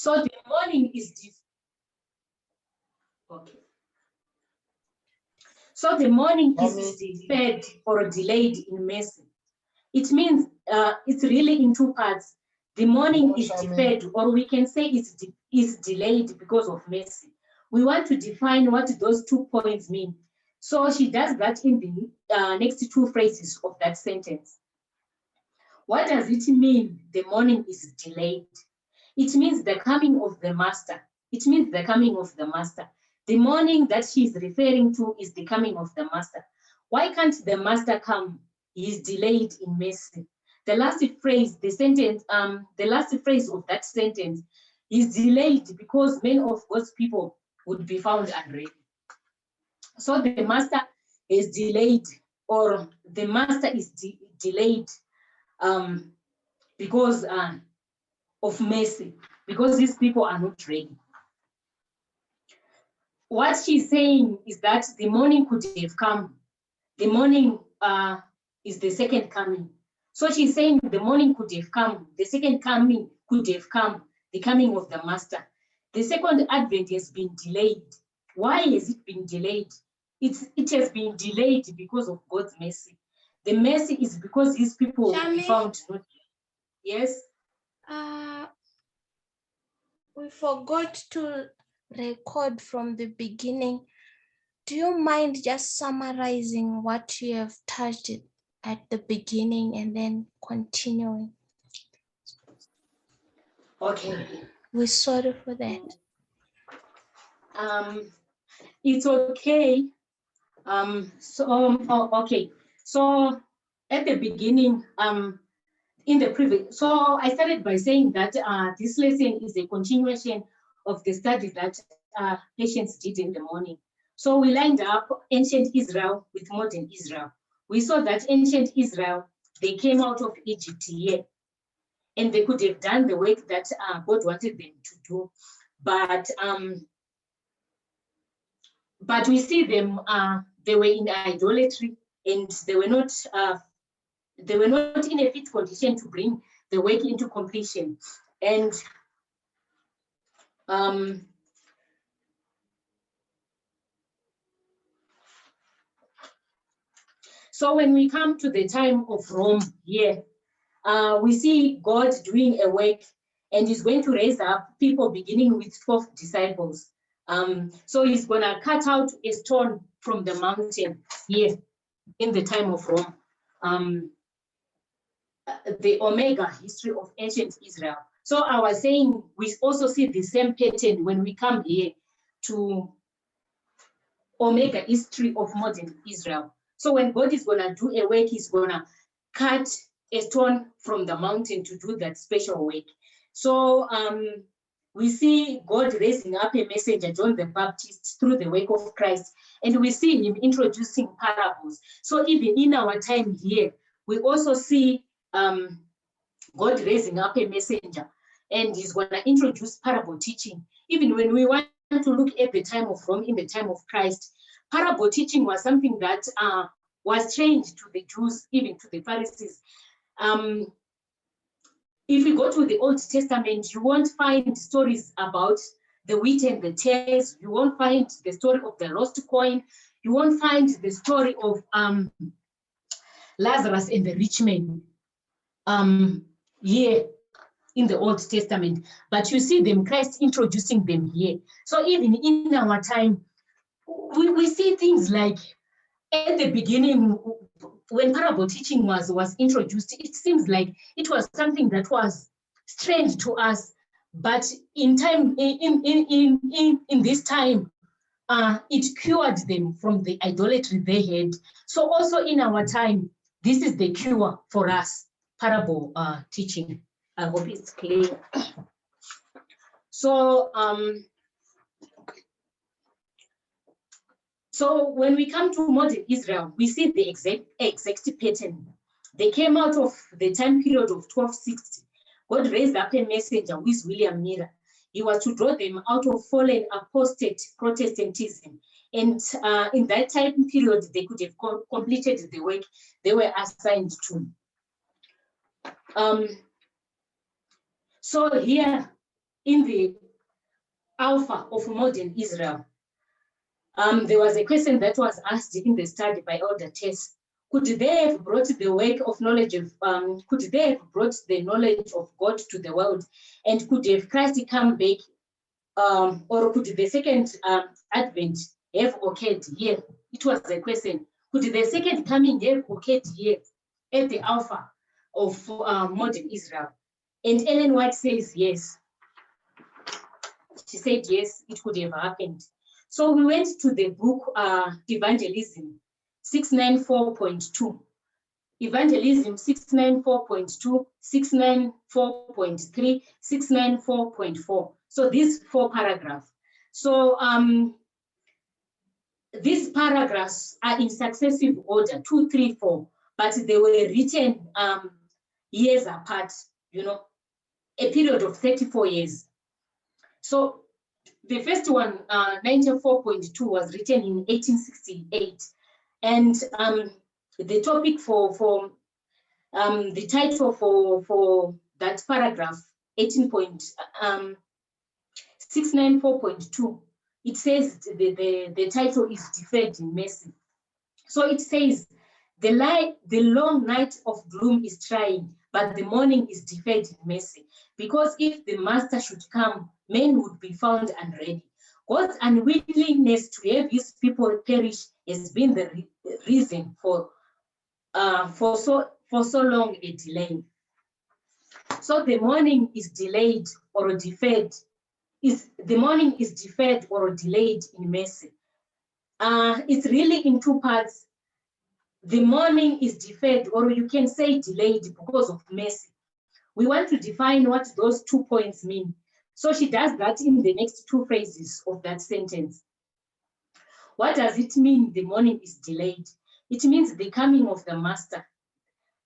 So the morning is okay. So the morning is deferred or delayed in mercy. It means it's really in two parts. The morning is deferred, or we can say is delayed because of mercy. We want to define what those 2 points mean. So she does that in the next 2 phrases of that sentence. What does it mean the morning is delayed? It means the coming of the master. It means the coming of the master. The morning that she is referring to is the coming of the master. Why can't the master come? He is delayed in mercy. The last phrase, the last phrase of that sentence is delayed because many of God's people would be found unready. So the master is delayed, or the master is delayed because of mercy, because these people are not ready. What she's saying is that the morning could have come. The morning is the second coming. So she's saying the morning could have come. The second coming could have come, the coming of the master. The second advent has been delayed. Why has it been delayed? It has been delayed because of God's mercy. The mercy is because these people will be found not. Yes? We forgot to record from the beginning. Do you mind just summarizing what you have touched at the beginning and then continuing? Okay. We're sorry for that. It's okay. Okay. So at the beginning, in the previous, so I started by saying that this lesson is a continuation of the study that patients did in the morning. So we lined up ancient Israel with modern Israel. We saw that ancient Israel, they came out of Egypt here, and they could have done the work that God wanted them to do, but we see them, they were in idolatry, and they were not in a fit condition to bring the work into completion. And so when we come to the time of Rome here, we see God doing a work, and he's going to raise up people beginning with 12 disciples. So he's going to cut out a stone from the mountain here in the time of Rome. The Omega history of ancient Israel. So I was saying we also see the same pattern when we come here to Omega history of modern Israel. So when God is going to do a work, he's going to cut a stone from the mountain to do that special work. So we see God raising up a messenger, John the Baptist, through the work of Christ, and we see him introducing parables. So even in our time here, we also see God raising up a messenger, and he's going to introduce parable teaching. Even when we want to look at the time of Rome, in the time of Christ, parable teaching was something that was changed to the Jews, even to the Pharisees. If we go to the Old Testament, you won't find stories about the wheat and the tares. You won't find the story of the lost coin. You won't find the story of Lazarus and the rich man here in the Old Testament. But you see them, Christ introducing them here. So even in our time, we see things like at the beginning, when parable teaching was introduced, it seems like it was something that was strange to us. But in time, in this time, it cured them from the idolatry they had. So also in our time, this is the cure for us, parable teaching. I hope it's clear. So, so when we come to modern Israel, we see the exact pattern. They came out of the time period of 1260. God raised up a messenger who is William Miller. He was to draw them out of fallen apostate Protestantism. And in that time period, they could have completed the work they were assigned to. So here, in the alpha of modern Israel, there was a question that was asked in the study by Elder Tess. Could they have brought the work of knowledge of, could they have brought the knowledge of God to the world? And could have Christ come back, or could the second advent have occurred here? It was a question. Could the second coming have occurred here at the alpha of modern Israel? And Ellen White says yes. She said yes, it could have happened. So we went to the book Evangelism 694.2. Evangelism 694.2, 694.3, 694.4. So these 4 paragraphs. So these paragraphs are in successive order, 2, 3, 4, but they were written years apart, you know, a period of 34 years. So the first one, 94.2, was written in 1868. And the topic for the title for that paragraph, 694.2, it says the title is Deferred in Mercy. So it says, the long night of gloom is trying, but the morning is deferred in mercy. Because if the master should come, men would be found unready. God's unwillingness to have his people perish has been the reason for so long a delay. So the morning is delayed or deferred. The morning is deferred or delayed in mercy. It's really in 2 parts. The morning is deferred, or you can say delayed, because of mercy. We want to define what those 2 points mean. So she does that in the next 2 phrases of that sentence. What does it mean the morning is delayed? It means the coming of the master.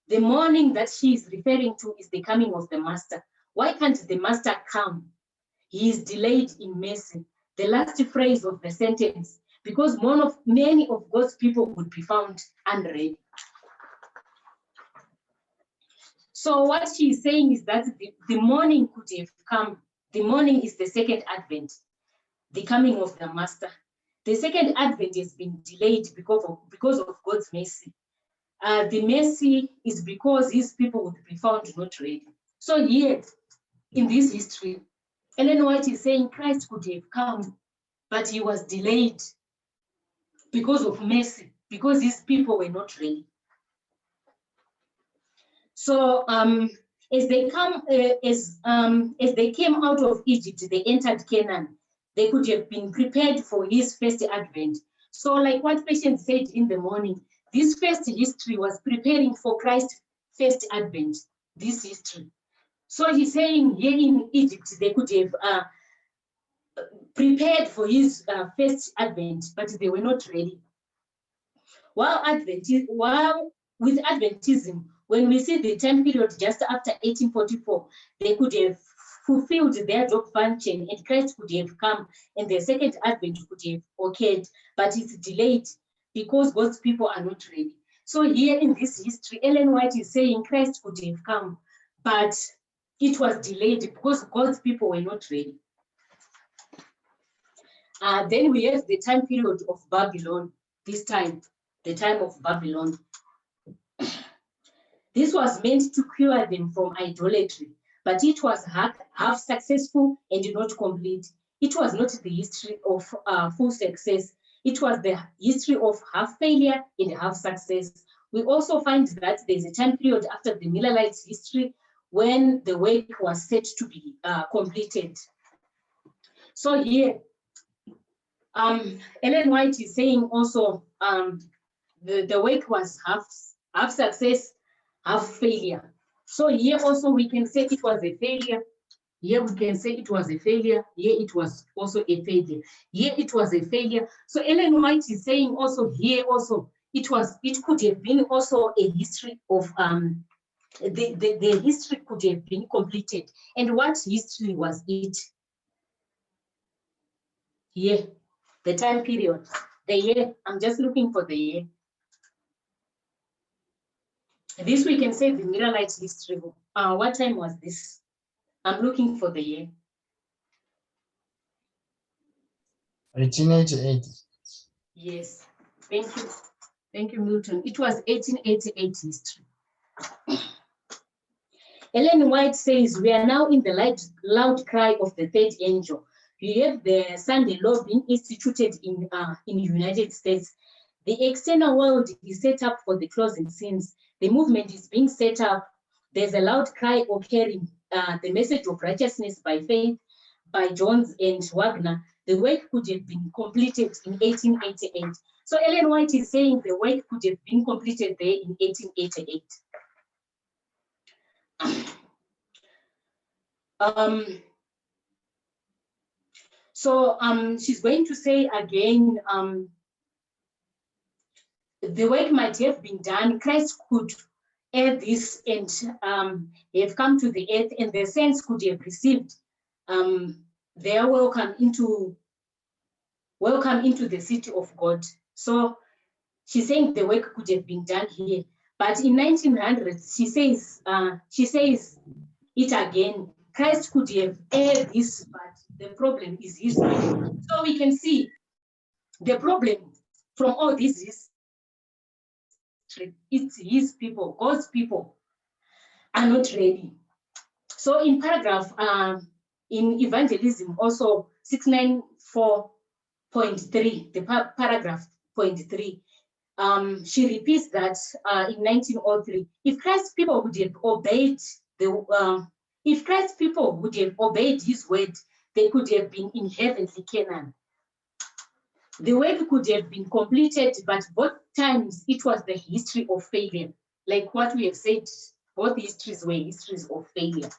The morning that she is referring to is the coming of the master. Why can't the master come? He is delayed in mercy. The last phrase of the sentence, because many of God's people would be found unready. So what she is saying is that the morning could have come. The morning is the second advent, the coming of the master. The second advent has been delayed because of God's mercy. The mercy is because his people would be found not ready. So here, in this history, Ellen White is saying Christ could have come, but he was delayed because of mercy, because his people were not ready. So as they came out of Egypt, they entered Canaan. They could have been prepared for his first advent. So like what Patient said in the morning, this first history was preparing for Christ's first advent, this history. So he's saying here in Egypt, they could have prepared for his first advent, but they were not ready. While with Adventism, when we see the time period just after 1844, they could have fulfilled their job function and Christ could have come and the second advent could have occurred, but it's delayed because God's people are not ready. So here in this history, Ellen White is saying Christ could have come, but it was delayed because God's people were not ready. Then we have the time period of Babylon, this time, the time of Babylon. This was meant to cure them from idolatry, but it was half successful and not complete. It was not the history of full success. It was the history of half failure and half success. We also find that there's a time period after the Millerites' history when the work was set to be completed. So here, Ellen White is saying also the work was half success, half failure. So here also we can say it was a failure. Here we can say it was a failure. Here it was also a failure. Here it was a failure. So Ellen White is saying also here also it could have been also a history of the history could have been completed. And what history was it? Here, the time period, the year. I'm just looking for the year. This we can say the Millerites history. What time was this? I'm looking for the year. 1888. Yes, thank you. Thank you, Milton. It was 1888 history. Ellen White says, we are now in the loud cry of the third angel. You have the Sunday law being instituted in the United States. The external world is set up for the closing scenes. The movement is being set up. There's a loud cry occurring. The message of righteousness by faith by Jones and Wagner. The work could have been completed in 1888. So Ellen White is saying the work could have been completed there in 1888. She's going to say again, the work might have been done. Christ could add this and have come to the earth, and the saints could have received their welcome into the city of God. So she's saying the work could have been done here. But in 1900, she says it again. Christ could have aired this, but the problem is his people. So we can see the problem from all this is it's his people, God's people are not ready. So in paragraph, in Evangelism, also 694.3, the paragraph 0.3, she repeats that in 1903, if Christ's people would have obeyed his word, they could have been in heavenly Canaan. The work could have been completed, but both times it was the history of failure. Like what we have said, both histories were histories of failure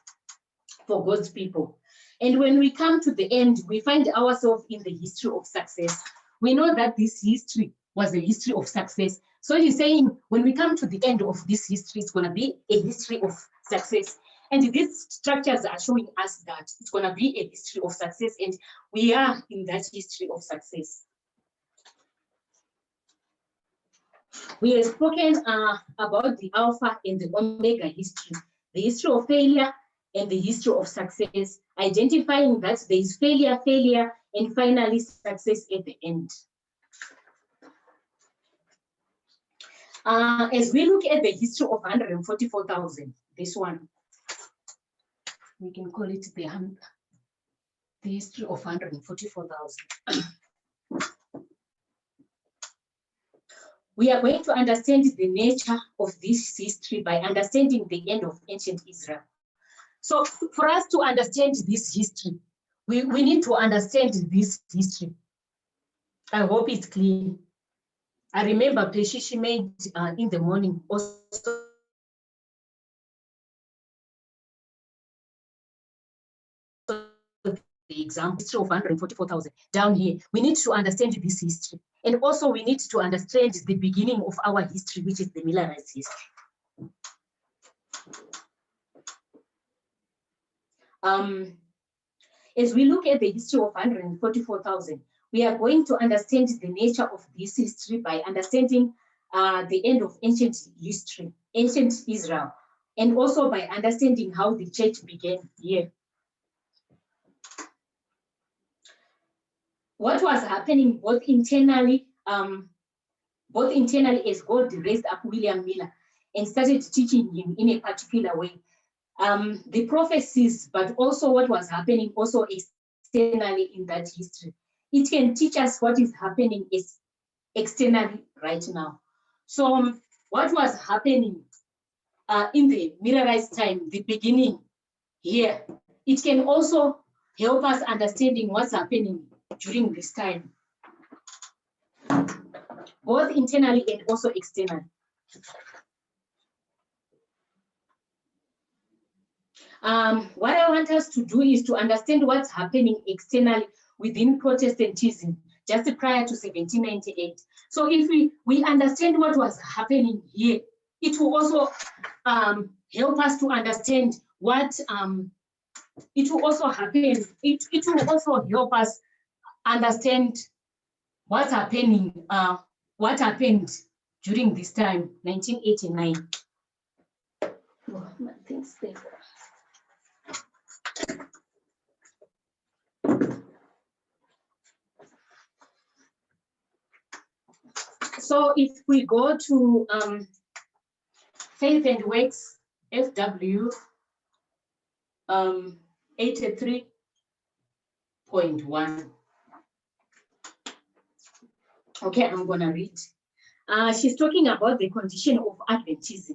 for God's people. And when we come to the end, we find ourselves in the history of success. We know that this history was a history of success. So he's saying when we come to the end of this history, it's going to be a history of success. And these structures are showing us that it's going to be a history of success, and we are in that history of success. We have spoken about the Alpha and the Omega history, the history of failure and the history of success, identifying that there is failure, and finally success at the end. As we look at the history of 144,000, this one, we can call it the history of 144,000. We are going to understand the nature of this history by understanding the end of ancient Israel. So for us to understand this history, we need to understand this history. I hope it's clear. I remember Peshishi made in the morning also the example history of 144,000 down here. We need to understand this history. And also we need to understand the beginning of our history, which is the Millerite history. As we look at the history of 144,000, we are going to understand the nature of this history by understanding the end of ancient history, ancient Israel, and also by understanding how the church began here. What was happening both internally as God raised up William Miller and started teaching him in a particular way. The prophecies, but also what was happening also externally in that history. It can teach us what is happening is externally right now. So what was happening in the Millerite time, the beginning here, it can also help us understanding what's happening during this time, both internally and also externally. What I want us to do is to understand what's happening externally within Protestantism just prior to 1798. So if we understand what was happening here, it will also help us to understand what it will also happen. It will also help us understand what's happening, what happened during this time, 1989. Oh, my things there. So if we go to Faith and Works, FW 83.1. Okay, I'm gonna read. She's talking about the condition of Adventism,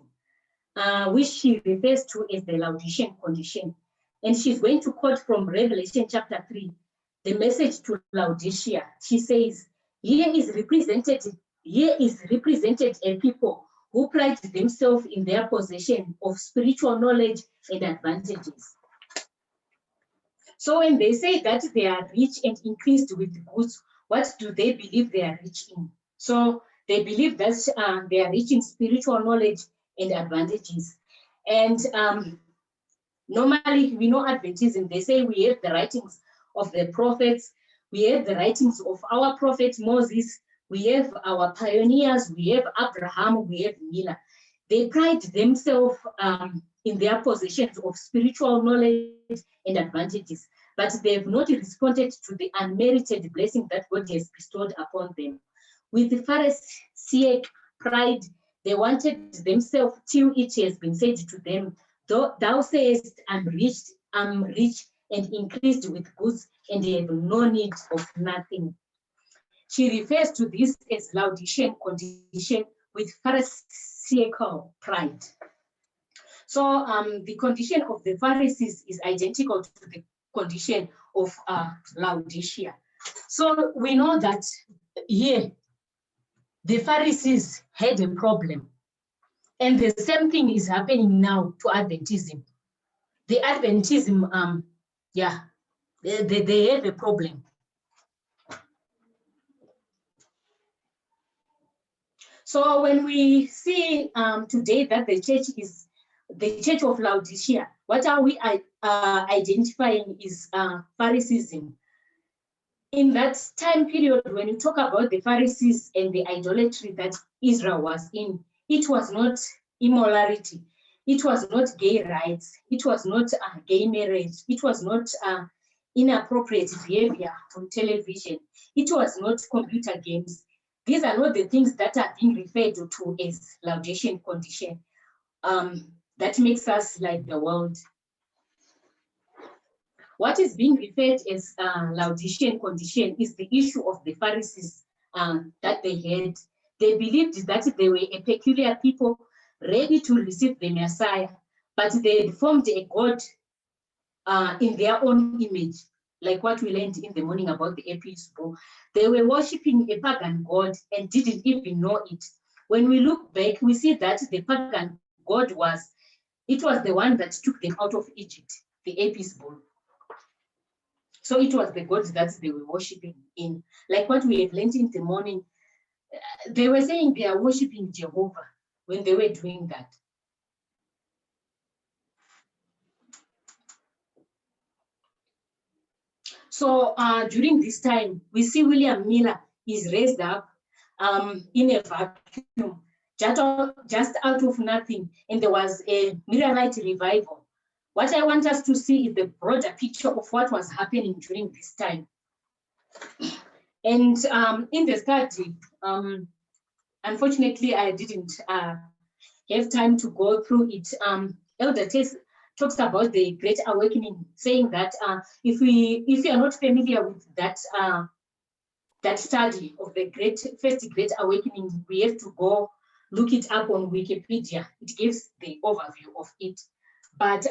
which she refers to as the Laodicean condition. And she's going to quote from Revelation chapter 3, the message to Laodicea. She says, here is represented a people who pride themselves in their possession of spiritual knowledge and advantages. So when they say that they are rich and increased with goods, what do they believe they are rich in? So they believe that they are rich in spiritual knowledge and advantages. And normally, we know Adventism, they say we have the writings of the prophets, we have the writings of our prophet Moses, we have our pioneers, we have Abraham, we have Mila. They pride themselves in their possessions of spiritual knowledge and advantages, but they have not responded to the unmerited blessing that God has bestowed upon them. With the Pharisaic pride, they wanted themselves till it has been said to them, thou sayest, I'm rich and increased with goods, and have no need of nothing. She refers to this as Laodicean condition with Pharisaical pride. So the condition of the Pharisees is identical to the condition of Laodicea. So we know that here, the Pharisees had a problem. And the same thing is happening now to Adventism. The Adventism, they have a problem. So when we see today that the church is the church of Laodicea, what are we identifying is Phariseeism. In that time period, when you talk about the Pharisees and the idolatry that Israel was in, it was not immorality, it was not gay rights, it was not gay marriage, it was not inappropriate behavior on television, it was not computer games. These are not the things that are being referred to as Laodicean condition. That makes us like the world. What is being referred as Laodicean condition is the issue of the Pharisees that they had. They believed that they were a peculiar people ready to receive the Messiah, but they had formed a God in their own image, like what we learned in the morning about the epistle. They were worshiping a pagan God and didn't even know it. When we look back, we see that the pagan God was the one that took them out of Egypt, the epistle. So it was the God that they were worshiping in. Like what we have learned in the morning, they were saying they are worshiping Jehovah when they were doing that. So during this time, we see William Miller is raised up in a vacuum, just out of nothing, and there was a Millerite revival. What I want us to see is the broader picture of what was happening during this time. And in the study, unfortunately, I didn't have time to go through it. Elder Tess talks about the Great Awakening, saying that if you are not familiar with that that study of the first Great Awakening, we have to go look it up on Wikipedia. It gives the overview of it. But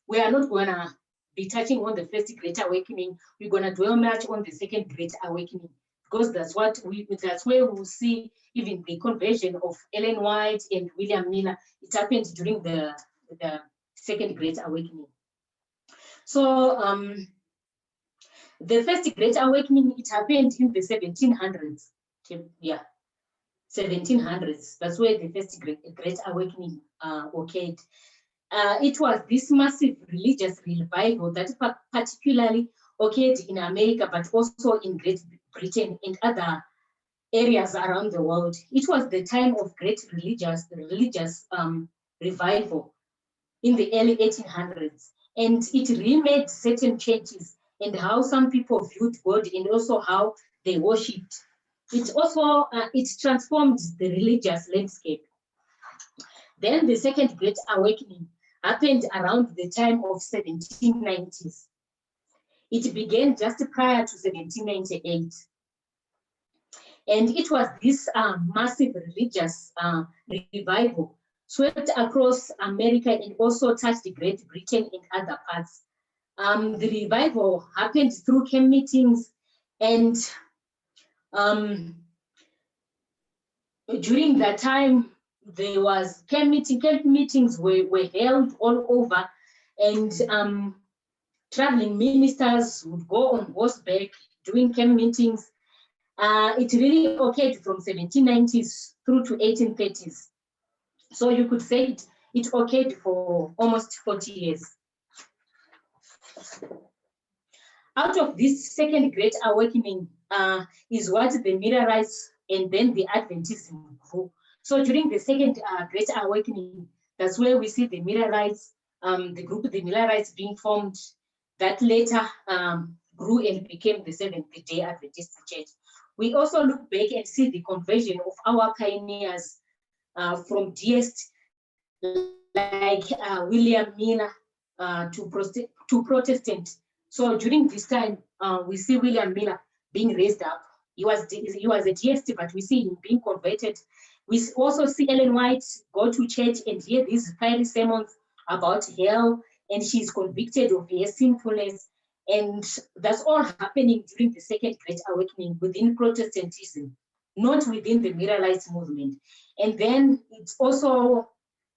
we are not going to be touching on the first Great Awakening. We're going to dwell much on the second Great Awakening, because that's where we'll see even the conversion of Ellen White and William Miller. It happened during the second Great Awakening. So the first Great Awakening, it happened in the 1700s. Yeah, 1700s. That's where the first Great Awakening occurred. It was this massive religious revival that particularly occurred in America, but also in Great Britain and other areas around the world. It was the time of great religious revival in the early 1800s, and it remade certain churches and how some people viewed God and also how they worshipped. It also it transformed the religious landscape. Then the Second Great Awakening happened around the time of 1790s. It began just prior to 1798. And it was this massive religious revival swept across America and also touched Great Britain and other parts. The revival happened through camp meetings, and during that time, there was camp meetings were held all over, and traveling ministers would go on horseback doing camp meetings. It really occurred from 1790s through to 1830s. So you could say it occurred for almost 40 years. Out of this Second Great Awakening is what the Millerites and then the Adventism grew. So during the Second Great Awakening, that's where we see the Millerites, the group of the Millerites being formed, that later grew and became the Seventh-day Adventist Church. We also look back and see the conversion of our pioneers from deists like William Miller to Protestant. So during this time, we see William Miller being raised up. He was a deist, but we see him being converted. We also see Ellen White go to church and hear these fiery sermons about hell, and she's convicted of her sinfulness. And that's all happening during the Second Great Awakening within Protestantism, not within the Millerite movement. And then it's also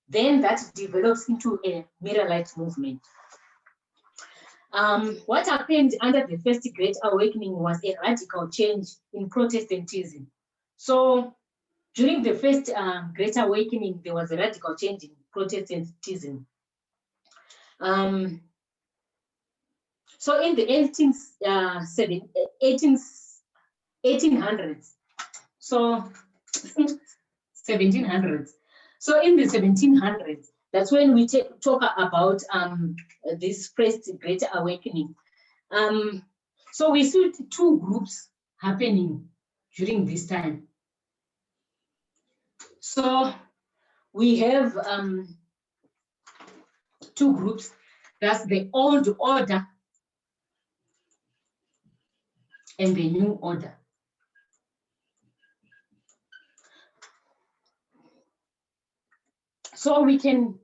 then that develops into a Millerite movement. What happened under the First Great Awakening was a radical change in Protestantism. So during the First Great Awakening, there was a radical change in Protestantism. So in the 1800s, so 1700s. So in the 1700s, that's when we talk about this First Great Awakening. So we see two groups happening during this time. So we have two groups. That's the old order and the new order. So we can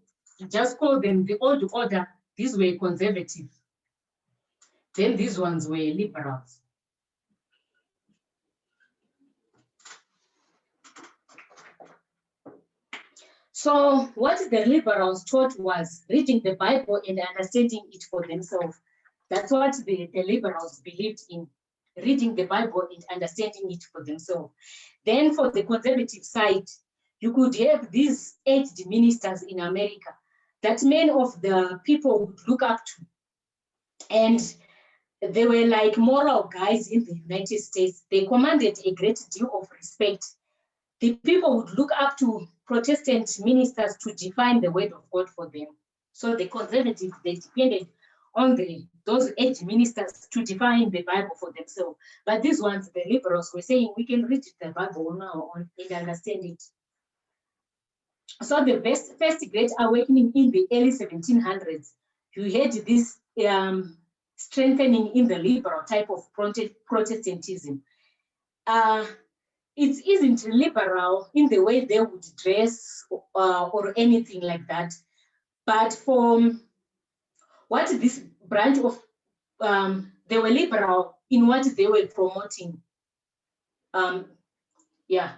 just call them the old order. These were conservative. Then these ones were liberals. So what the liberals taught was reading the Bible and understanding it for themselves. That's what the liberals believed in, reading the Bible and understanding it for themselves. Then for the conservative side, you could have these aged ministers in America that many of the people would look up to. And they were like moral guys in the United States. They commanded a great deal of respect. The people would look up to Protestant ministers to define the word of God for them. So the conservatives, they depended on those aged ministers to define the Bible for themselves. But these ones, the liberals, were saying, we can read the Bible now and understand it. So the first Great Awakening in the early 1700s, you had this strengthening in the liberal type of Protestantism. It isn't liberal in the way they would dress or anything like that. But from what this branch of, they were liberal in what they were promoting. Yeah.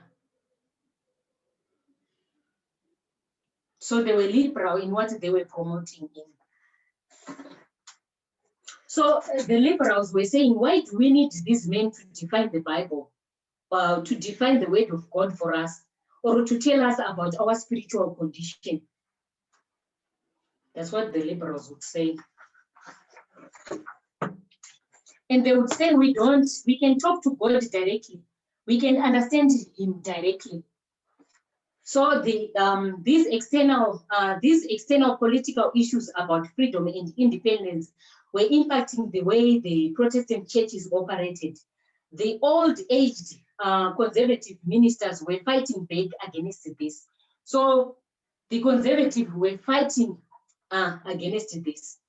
So they were liberal in what they were promoting in. So the liberals were saying, why do we need these men to define the Bible? To define the word of God for us, or to tell us about our spiritual condition. That's what the liberals would say. And they would say, we can talk to God directly. We can understand him directly. So these external political issues about freedom and independence were impacting the way the Protestant churches operated. The old-aged conservative ministers were fighting back against this. So the conservatives were fighting against this.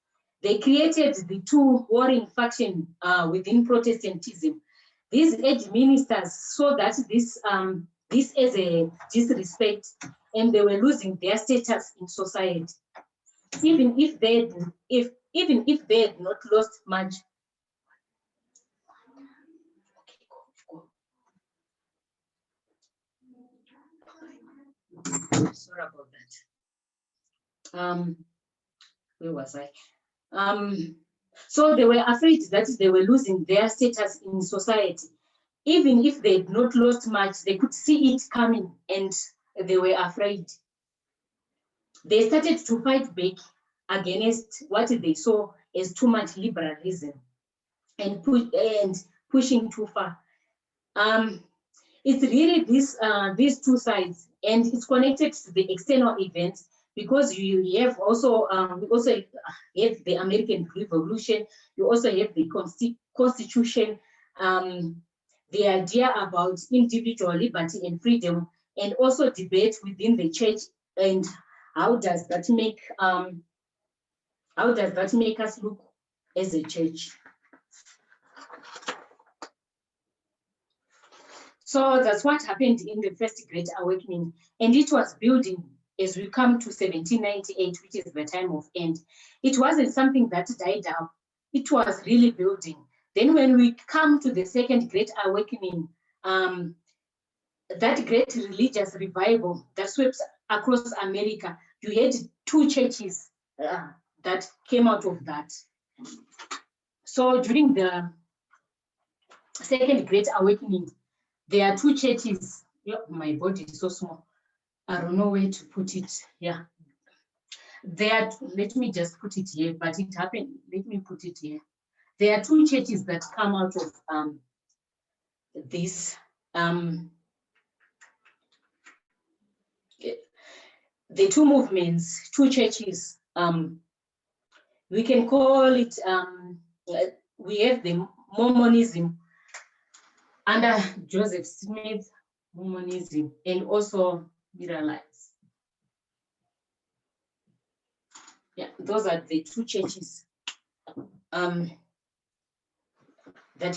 They created the two warring factions within Protestantism. These edge ministers saw that this is a disrespect, and they were losing their status in society. Even if they had not lost much. Sorry about that. Where was I? So they were afraid that they were losing their status in society. Even if they had not lost much, they could see it coming, and they were afraid. They started to fight back against what they saw as too much liberalism and pushing too far. It's really these two sides, and it's connected to the external events, because you have also we also have the American Revolution. You also have the Constitution, the idea about individual liberty and freedom, and also debate within the church. And how does that make us look as a church? So that's what happened in the First Great Awakening, and it was building as we come to 1798, which is the time of end. It wasn't something that died out, it was really building. Then when we come to the Second Great Awakening, that great religious revival that swept across America, you had two churches that came out of that. So during the Second Great Awakening, there are two churches. My body is so small. I don't know where to put it. Yeah. Let me just put it here, but it happened. Let me put it here. There are two churches that come out of this. The two movements, two churches. We can call it, we have the Mormonism under Joseph Smith, Mormonism, and also Israelites. Yeah, those are the two churches that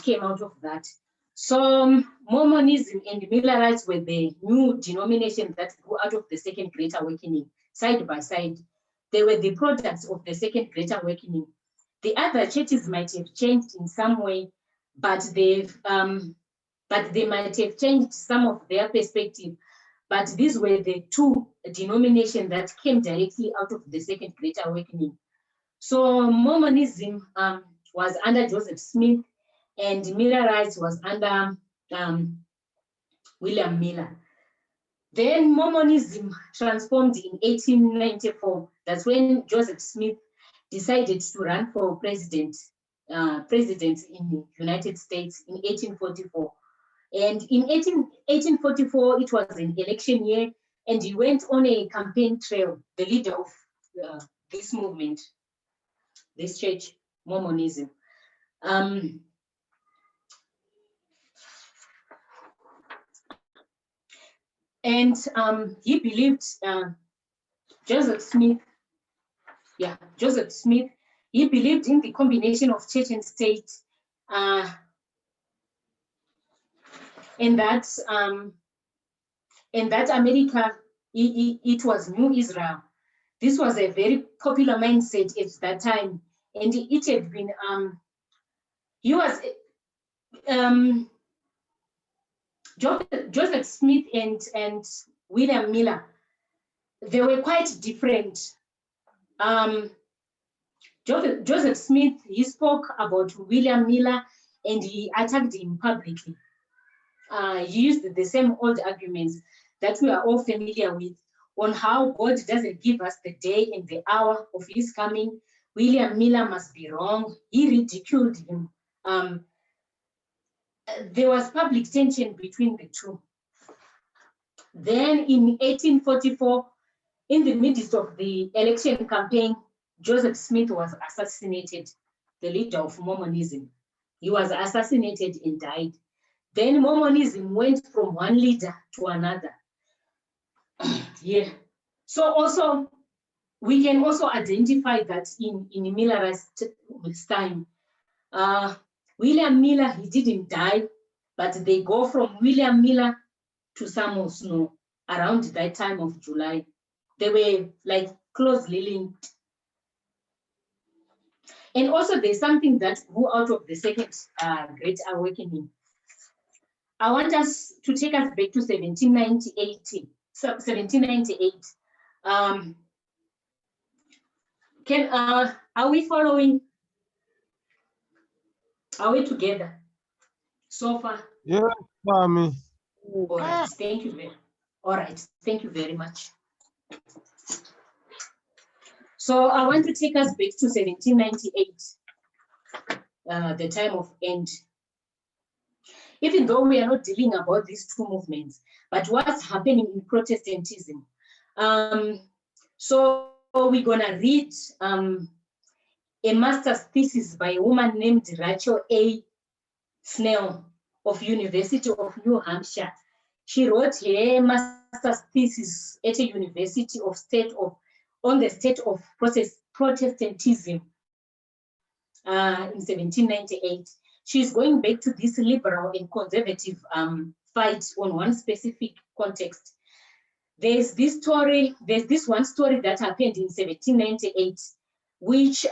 came out of that. So Mormonism and Millerites were the new denominations that grew out of the Second Great Awakening, side by side. They were the products of the Second Great Awakening. The other churches might have changed in some way, but they might have changed some of their perspective. But these were the two denominations that came directly out of the Second Great Awakening. So Mormonism was under Joseph Smith, and Millerites was under William Miller. Then Mormonism transformed in 1894. That's when Joseph Smith decided to run for president in the United States in 1844. And in 1844, it was an election year, and he went on a campaign trail, the leader of this movement, this church, Mormonism. And he believed, Joseph Smith, he believed in the combination of church and state, and that America, it was New Israel. This was a very popular mindset at that time, and it had been, Joseph Smith and William Miller, they were quite different. Joseph Smith, he spoke about William Miller and he attacked him publicly. He used the same old arguments that we are all familiar with on how God doesn't give us the day and the hour of his coming. William Miller must be wrong. He ridiculed him. There was public tension between the two. Then in 1844, in the midst of the election campaign, Joseph Smith was assassinated, the leader of Mormonism. He was assassinated and died. Then Mormonism went from one leader to another. Yeah. So also, we can also identify that in Miller's time, William Miller, he didn't die, but they go from William Miller to Samuel Snow around that time of July. They were like closely linked. And also there's something that grew out of the second Great Awakening. I want us to take us back to 1798. Are we following? Are we together so far? Yeah, Mommy. All right, thank you very much. So I want to take us back to 1798, the time of end. Even though we are not dealing about these two movements, but what's happening in Protestantism. So we're gonna read a master's thesis by a woman named Rachel A. Snell of University of New Hampshire. She wrote her master's thesis at a University of on the state of Protestantism in 1798. She's going back to this liberal and conservative fight on one specific context. There's this one story that happened in 1798, which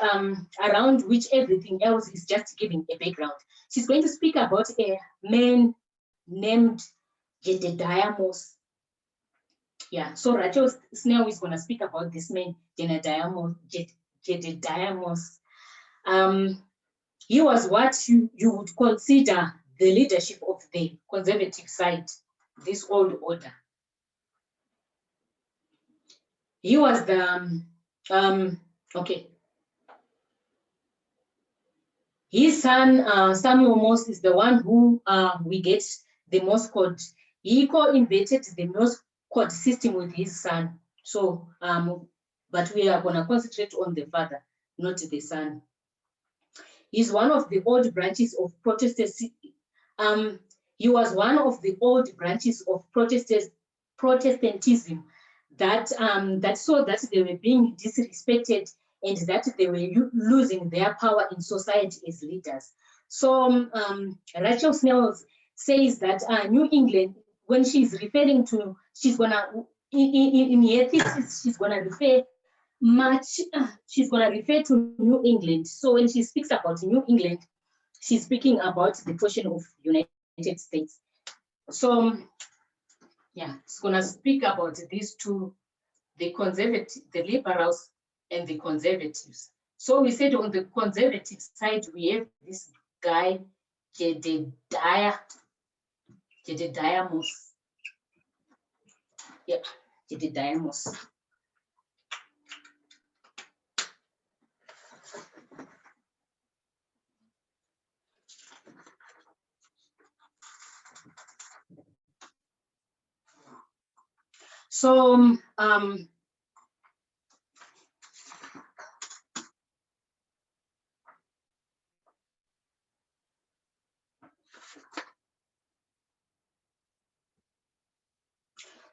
around which everything else is just giving a background. She's going to speak about a man named Jedediah Moss. Yeah, so Rachel Snell is going to speak about this man, Jedediah Moss. He was what you would consider the leadership of the conservative side, this old order. He was the, okay. His son, Samuel Moss, is the one who we get the Morse code. He co-invented the Morse code system with his son. So, but we are going to concentrate on the father, not the son. He's one of the old branches of Protestantism. He was one of the old branches of Protestantism that saw that they were being disrespected and that they were losing their power in society as leaders. So Rachel Snell says that New England, when she's referring to, she's gonna in her thesis, she's gonna refer to New England. So when she speaks about New England, she's speaking about the portion of United States. So yeah, it's gonna speak about these two, the liberals and the conservatives. So we said on the conservative side, we have this guy, Jedediah Moss. Yep, Jedediah Moss. So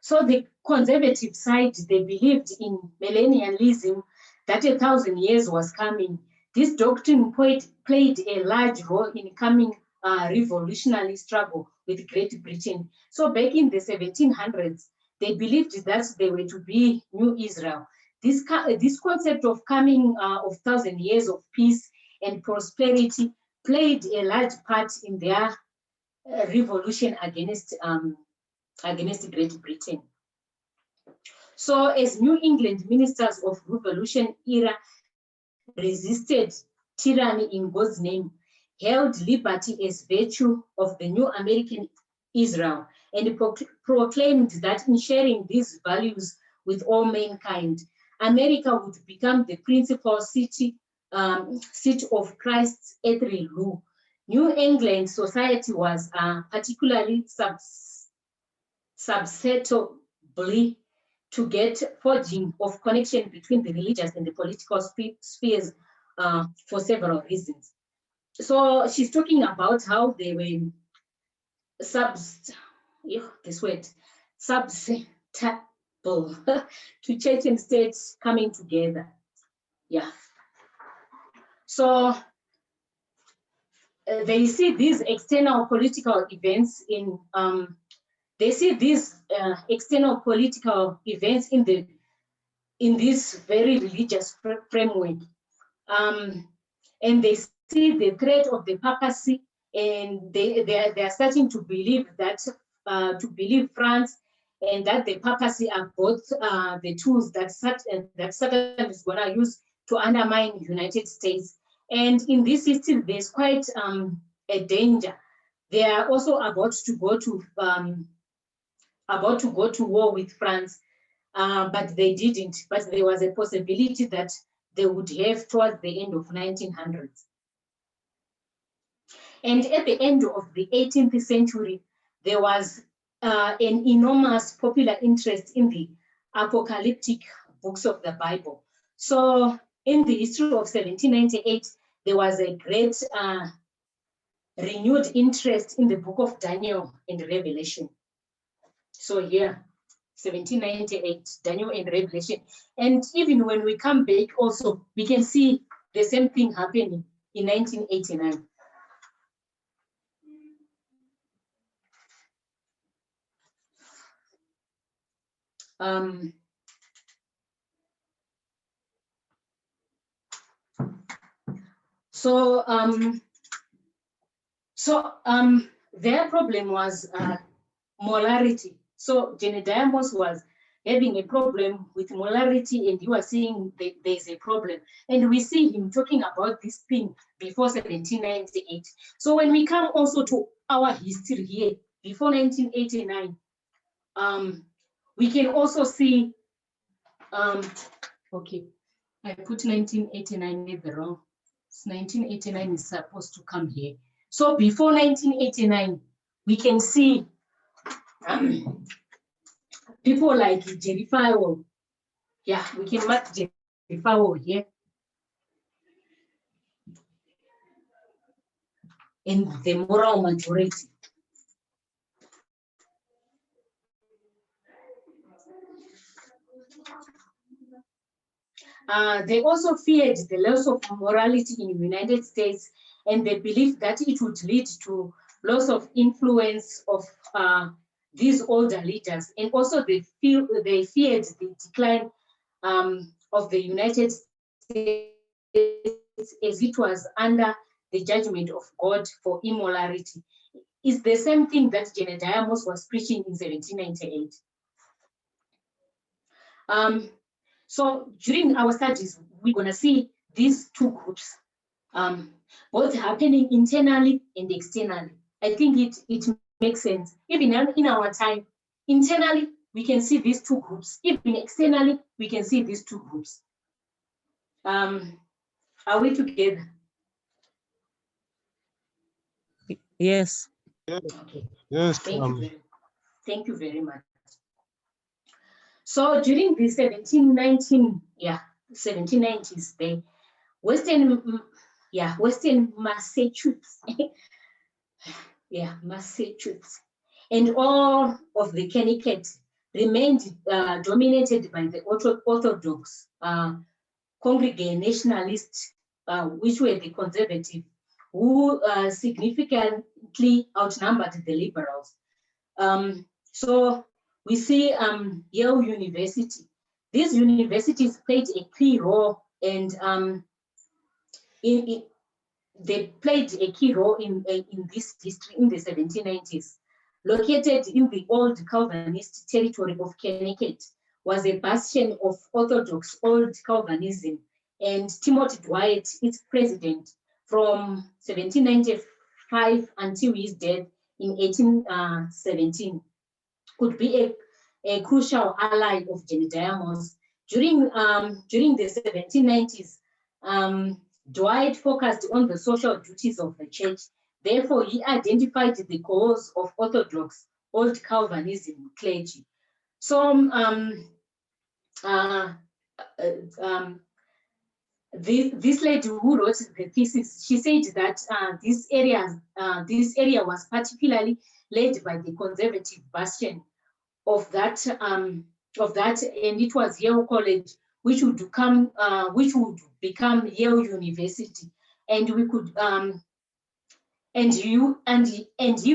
so the conservative side, they believed in millennialism, that 1,000 years was coming. This doctrine played a large role in coming revolutionary struggle with Great Britain. So back in the 1700s, they believed that they were to be New Israel. This concept of coming of 1,000 years of peace and prosperity played a large part in their revolution against Great Britain. So as New England ministers of Revolution era resisted tyranny in God's name, held liberty as virtue of the new American Israel, and proclaimed that in sharing these values with all mankind, America would become the principal seat of Christ's earthly rule. New England society was particularly susceptible to get forging of connection between the religious and the political spheres for several reasons. So she's talking about how they were susceptible to church and state coming together. Yeah. So they see these external political events in this very religious framework, and they see the threat of the papacy, and they are starting to believe that France and that the papacy are both the tools that Satan is going to use to undermine the United States. And in this system, there's quite a danger. They are also about to go to war with France, but they didn't. But there was a possibility that they would have towards the end of 1900s. And at the end of the 18th century, there was an enormous popular interest in the apocalyptic books of the Bible. So in the history of 1798, there was a great renewed interest in the book of Daniel and Revelation. So here, 1798, Daniel and Revelation. And even when we come back also, we can see the same thing happening in 1989. Their problem was molarity. So Genediamos was having a problem with molarity, and you are seeing there's a problem. And we see him talking about this thing before 1798. So when we come also to our history here, before 1989, we can also see, okay, I put 1989 in the wrong. 1989 is supposed to come here. So before 1989, we can see people like Jerry Falwell. Yeah, we can mark Jerry Falwell here. In the moral majority. They also feared the loss of morality in the United States, and they believed that it would lead to loss of influence of these older leaders. And also they feared the decline of the United States as it was under the judgment of God for immorality. It's the same thing that Genediamos was preaching in 1798. So during our studies, we're going to see these two groups, both happening internally and externally. I think it makes sense. Even in our time, internally, we can see these two groups. Even externally, we can see these two groups. Are we together? Yes. Okay. Yes. Thank you very much. So during the 1790s, the Western Massachusetts, Massachusetts, and all of the Connecticut remained dominated by the Orthodox Congregationalists, which were the conservative, who significantly outnumbered the liberals. So we see Yale University. These universities played a key role, and they played a key role in this history in the 1790s. Located in the old Calvinist territory of Connecticut, was a bastion of Orthodox Old Calvinism, and Timothy Dwight, its president from 1795 until his death in 1817. Could be a crucial ally of Genediamos. During the 1790s, Dwight focused on the social duties of the church. Therefore, he identified the goals of Orthodox Old Calvinism clergy. So this lady who wrote the thesis, she said that this area was particularly led by the conservative bastion of that, and it was Yale College, which would become Yale University, and we could and he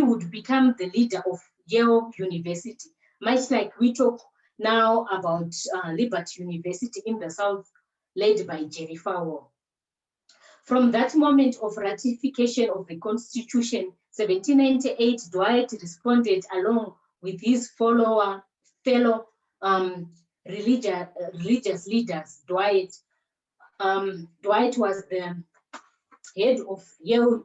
would become the leader of Yale University, much like we talk now about Liberty University in the South, led by Jerry Falwell. From that moment of ratification of the Constitution, 1798, Dwight responded along with his fellow religious leaders. Dwight was the head of Yale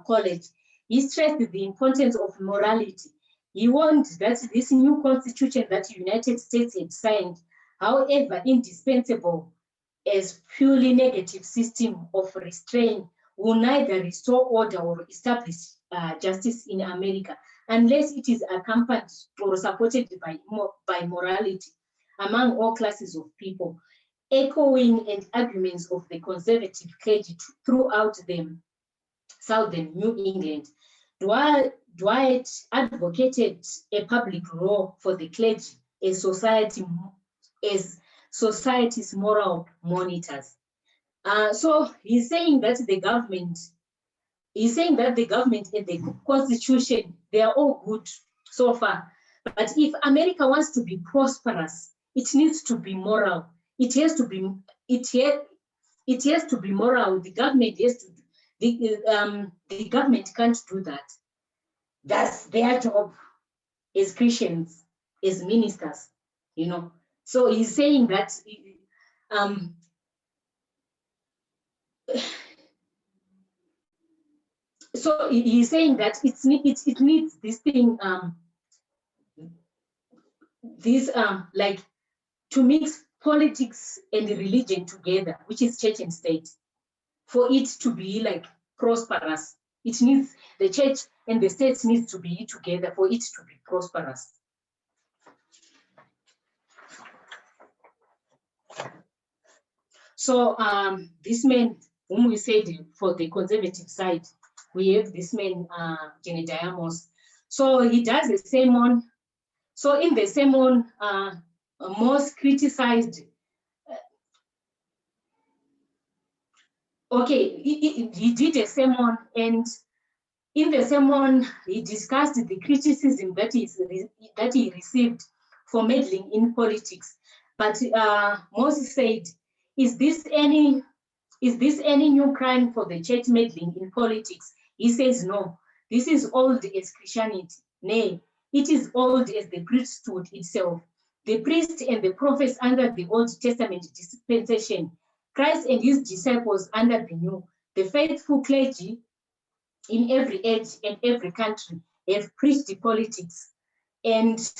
College. He stressed the importance of morality. He warned that this new constitution that the United States had signed, however indispensable as purely negative system of restraint, will neither restore order or establish justice in America unless it is accompanied or supported by morality among all classes of people, echoing and arguments of the conservative clergy throughout the southern New England. Dwight advocated a public law for the clergy as society's moral monitors. So he's saying that the government and the Constitution, they are all good so far. But if America wants to be prosperous, it needs to be moral. It has to be moral. The government has to. The government can't do that. That's their job as Christians, as ministers, you know. So he's saying that so he's saying that it needs this thing, like to mix politics and religion together, which is church and state, for it to be like prosperous. It needs the church and the state needs to be together for it to be prosperous. So this man whom we said for the conservative side, we have this man, Genediamos. So he does the sermon. So in the sermon, most criticized, he did a sermon, and in the sermon, he discussed the criticism that he received for meddling in politics. But Moses said, is this any new crime for the church meddling in politics? He says, no, this is old as Christianity. Nay, it is old as the priesthood itself. The priest and the prophets under the Old Testament dispensation, Christ and his disciples under the new, the faithful clergy in every age and every country have preached politics, and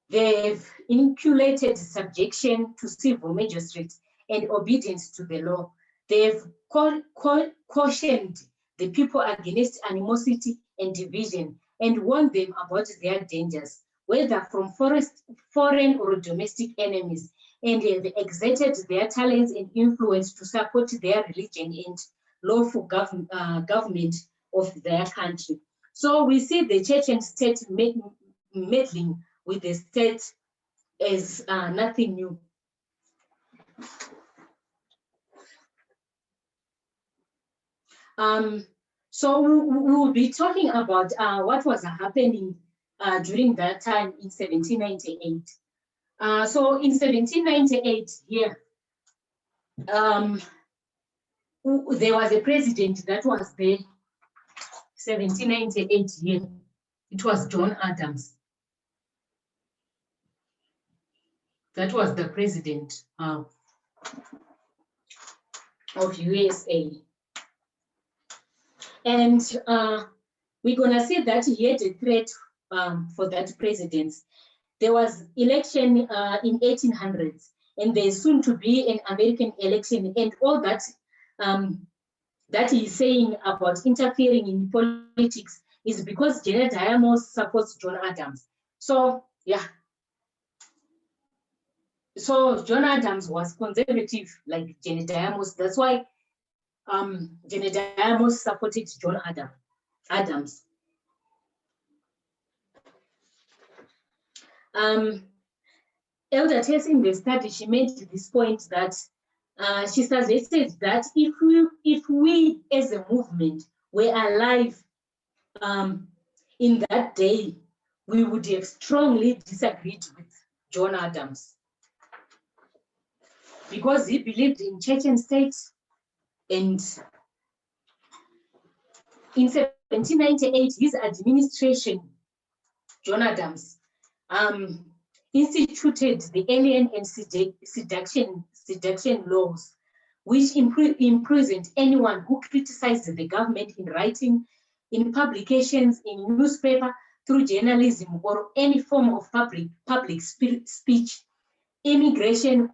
they've inculcated subjection to civil magistrates and obedience to the law. They've cautioned the people against animosity and division and warned them about their dangers, whether from foreign or domestic enemies, and have exerted their talents and influence to support their religion and lawful government of their country. So we see the church and state meddling with the state as nothing new. So we will be talking about what was happening during that time in 1798. So in 1798 here, there was a president that was there, 1798 here. It was John Adams. That was the president of USA. And we're gonna see that he had a threat for that presidency. There was election in 1800s, and there's soon to be an American election, and all that that he's saying about interfering in politics is because Genediamos supports John Adams. So yeah. So John Adams was conservative like Jenny Diamos. That's why Jenny Diamos supported John Adams. Elder Tess in the study, she made this point that she suggested that if we as a movement were alive in that day, we would have strongly disagreed with John Adams because he believed in church and state. And in 1798, his administration, John Adams, instituted the Alien and Seduction laws, which imprisoned anyone who criticized the government in writing, in publications, in newspaper, through journalism, or any form of public speech. Immigration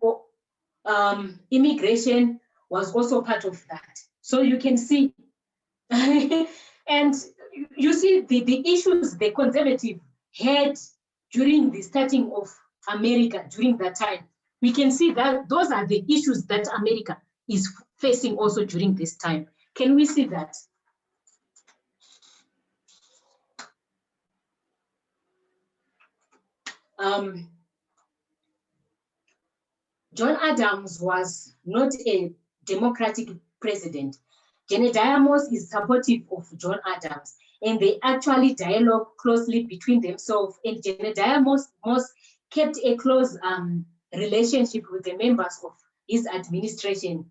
was also part of that. So you can see, and you see the issues the conservative had during the starting of America during that time. We can see that those are the issues that America is facing also during this time. Can we see that? John Adams was not a Democratic president. Jenny Diamos is supportive of John Adams, and they actually dialogue closely between themselves. And Jenny Diamos kept a close relationship with the members of his administration.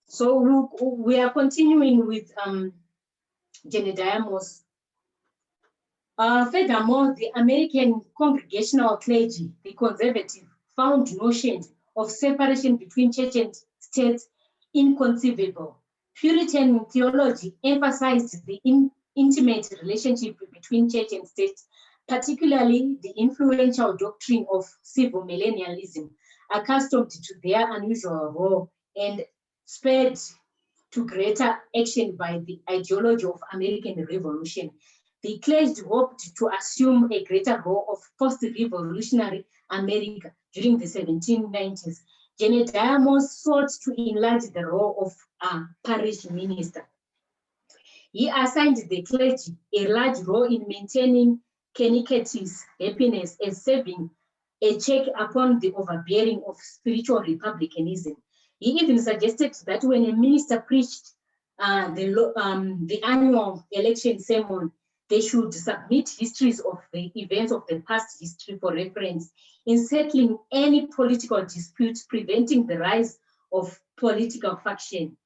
So we are continuing with Jenny Diamos. Furthermore, the American Congregational Clergy, the conservative, found notion of separation between church and state inconceivable. Puritan theology emphasized the intimate relationship between church and state, particularly the influential doctrine of civil millennialism, accustomed to their unusual role and spurred to greater action by the ideology of American Revolution. The clergy hoped to assume a greater role of post-revolutionary America during the 1790s. Jenny Diamos sought to enlarge the role of a parish minister. He assigned the clergy a large role in maintaining Kennedy's happiness and serving a check upon the overbearing of spiritual republicanism. He even suggested that when a minister preached the annual election sermon, they should submit histories of the events of the past history for reference in settling any political disputes, preventing the rise of political faction.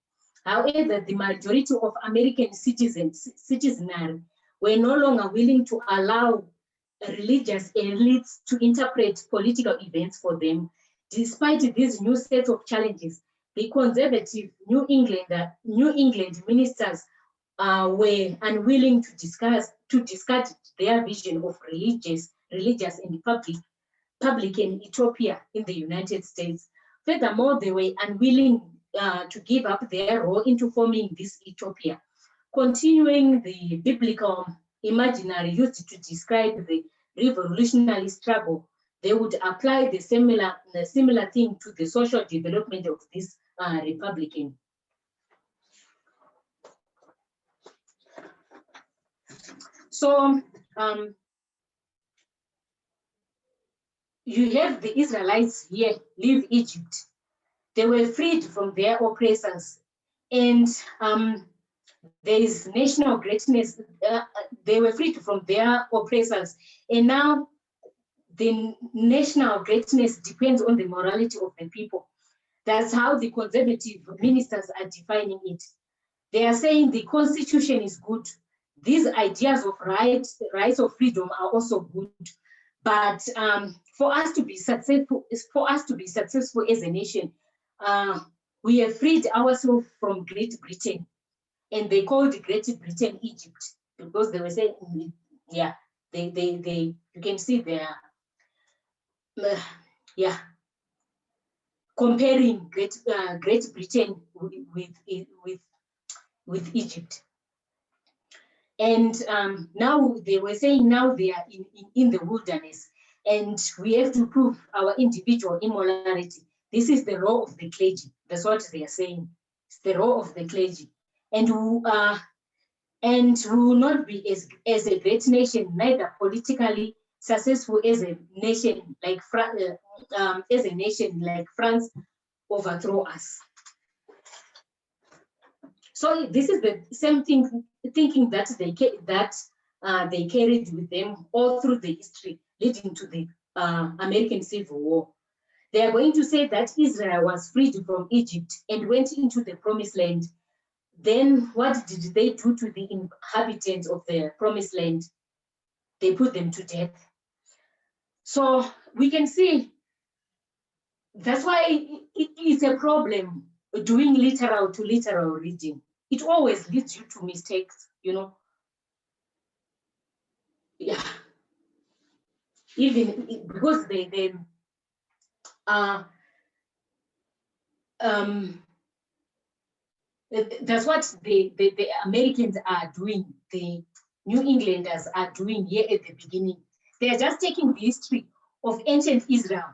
However, the majority of American citizenry were no longer willing to allow religious elites to interpret political events for them. Despite this new set of challenges, the conservative New England ministers were unwilling to discard their vision of religious and publican utopia in the United States. Furthermore, they were unwilling to give up their role into forming this utopia. Continuing the biblical imaginary used to describe the revolutionary struggle, they would apply the similar thing to the social development of this Republican. So you have the Israelites here leave Egypt. They were freed from their oppressors, and there is national greatness. They were freed from their oppressors, and now the national greatness depends on the morality of the people. That's how the conservative ministers are defining it. They are saying the Constitution is good. These ideas of rights of freedom are also good. But for us to be successful as a nation, we have freed ourselves from Great Britain, and they called Great Britain Egypt because they were saying, yeah, they you can see their comparing Great Britain with Egypt. And now they were saying now they are in the wilderness, and we have to prove our individual immorality. This is the law of the clergy. That's what they are saying. It's the law of the clergy. And we will not be as a great nation, neither politically successful as a nation like France overthrow us. So this is the same thinking that they carried with them all through the history leading to the American Civil War. They are going to say that Israel was freed from Egypt and went into the Promised Land. Then what did they do to the inhabitants of the Promised Land? They put them to death. So we can see that's why it's a problem doing literal to literal reading. It always leads you to mistakes, you know. Yeah. Even because that's what the Americans are doing, the New Englanders are doing here at the beginning. They are just taking the history of ancient Israel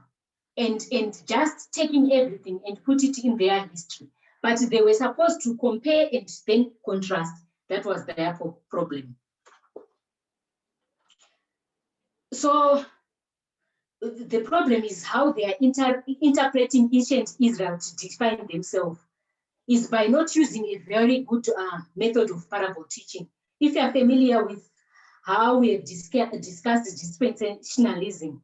and just taking everything and put it in their history. But they were supposed to compare and then contrast. That was their problem. So the problem is how they are interpreting ancient Israel to define themselves is by not using a very good method of parable teaching. If you are familiar with how we have discussed dispensationalism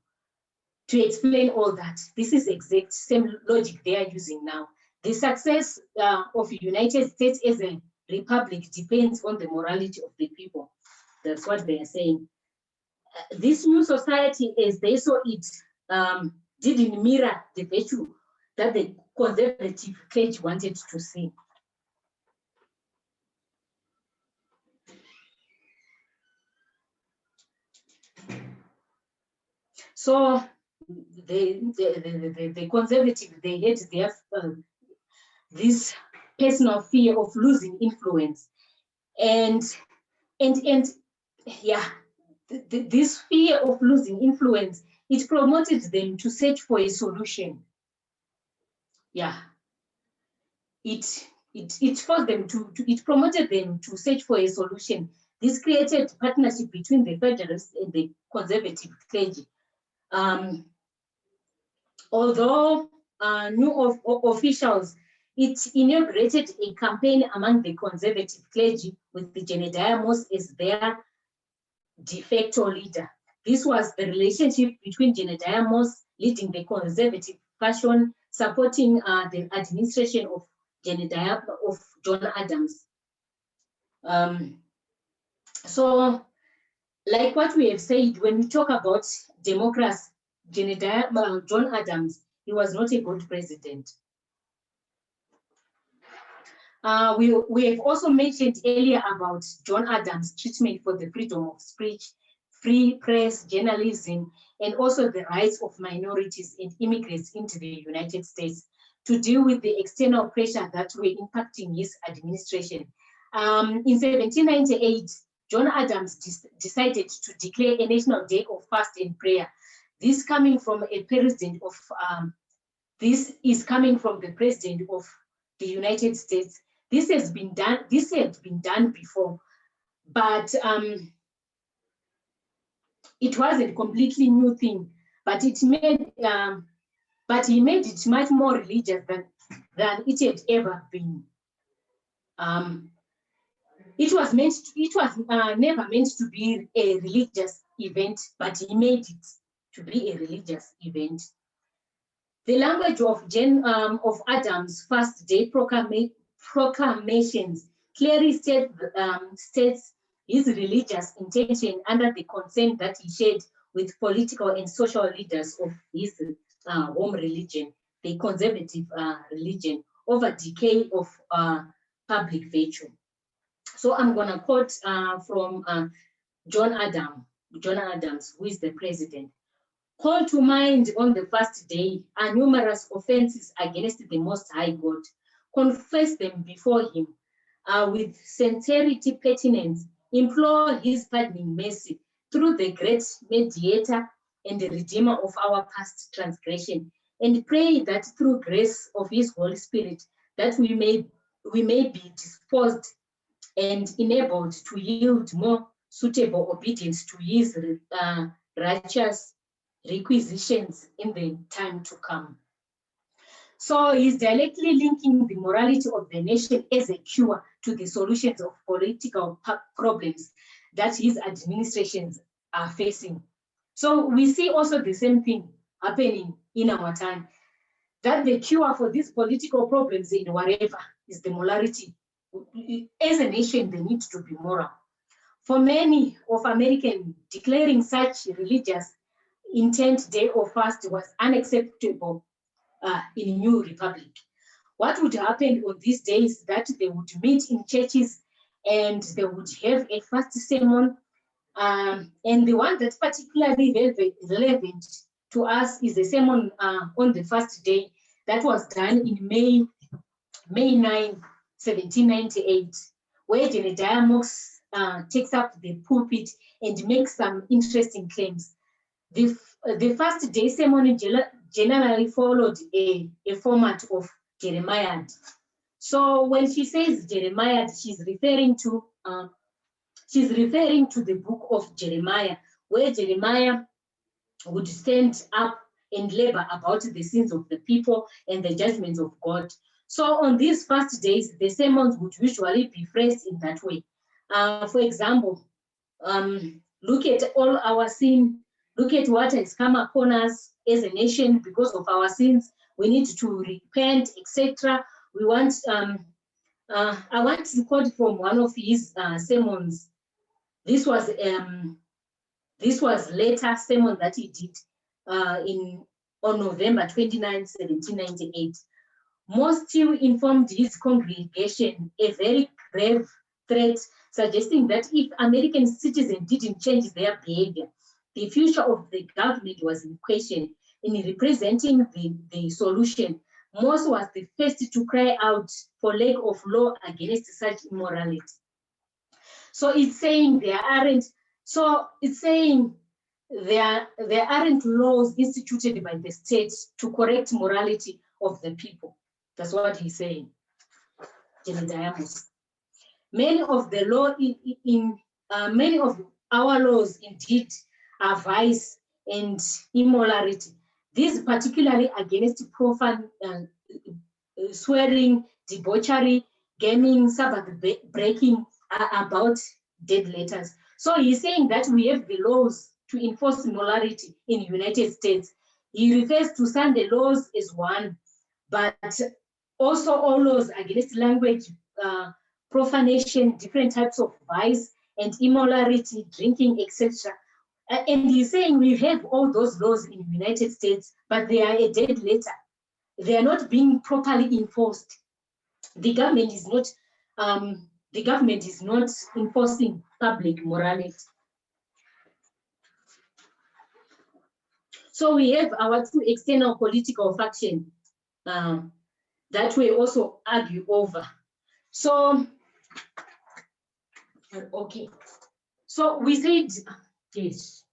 to explain all that, this is exact same logic they are using now. The success of the United States as a republic depends on the morality of the people. That's what they are saying. This new society, as they saw it, didn't mirror the virtue that the conservative clergy wanted to see. So the conservative, they had their this personal fear of losing influence, and yeah, this fear of losing influence, it promoted them to search for a solution. Yeah, it forced them it promoted them to search for a solution. This created partnership between the Federalists and the conservative clergy. Although new officials, it inaugurated a campaign among the conservative clergy with the Jedediah Moss as their de facto leader. This was the relationship between Jedediah Moss leading the conservative faction, supporting the administration of John Adams. So, like what we have said, when we talk about democracy, John Adams, he was not a good president. We have also mentioned earlier about John Adams' treatment for the freedom of speech, free press, journalism, and also the rights of minorities and immigrants into the United States to deal with the external pressure that were impacting his administration. In 1798, John Adams decided to declare a national day of fast and prayer. This coming from a president of this is coming from the president of the United States. This has been done. This had been done before, but it wasn't a completely new thing. But it made, but he made it much more religious than it had ever been. It was never meant to be a religious event, but he made it to be a religious event. The language of Adams' First Day proclamations clearly states his religious intention under the concern that he shared with political and social leaders of his home religion, the conservative religion, over decay of public virtue. So I'm going to quote from John Adams, who is the president. Call to mind on the first day are numerous offenses against the Most High God. Confess them before him with sincerity, pertinence, implore his pardoning mercy through the great mediator and the redeemer of our past transgression, and pray that through grace of his Holy Spirit, that we may be disposed and enabled to yield more suitable obedience to his righteous requisitions in the time to come. So he's directly linking the morality of the nation as a cure to the solutions of political problems that his administrations are facing. So we see also the same thing happening in our time, that the cure for these political problems in whatever is the morality. As a nation, they need to be moral. For many of Americans, declaring such religious intent day or fast was unacceptable in New Republic. What would happen on these days that they would meet in churches and they would have a fast sermon. And the one that's particularly relevant to us is the sermon on the first day that was done in May 9, 1798, where Jedediah Mox takes up the pulpit and makes some interesting claims. The first day sermon generally followed a format of Jeremiah. So when she says Jeremiah, she's referring to the book of Jeremiah, where Jeremiah would stand up and labor about the sins of the people and the judgments of God. So on these first days, the sermons would usually be phrased in that way. For example, look at all our sin, look at what has come upon us as a nation because of our sins. We need to repent, etc. We want, I want to quote from one of his sermons. This was later sermon that he did on November 29, 1798. Mostiw informed his congregation a very grave threat, suggesting that if American citizens didn't change their behavior, the future of the government was in question. In representing the solution, Moss was the first to cry out for lack of law against such immorality. So it's saying there aren't laws instituted by the state to correct morality of the people. That's what he's saying. Many of the law many of our laws indeed are vice and immorality. These particularly against profane swearing, debauchery, gaming, Sabbath breaking, are about dead letters. So he's saying that we have the laws to enforce morality in the United States. He refers to Sunday laws as one, but also all laws against language, profanation, different types of vice and immorality, drinking, etc. And he's saying we have all those laws in the United States, but they are a dead letter. They are not being properly enforced. The government is not enforcing public morality. So we have our two external political factions that we also argue over. So, okay. So we said, yes,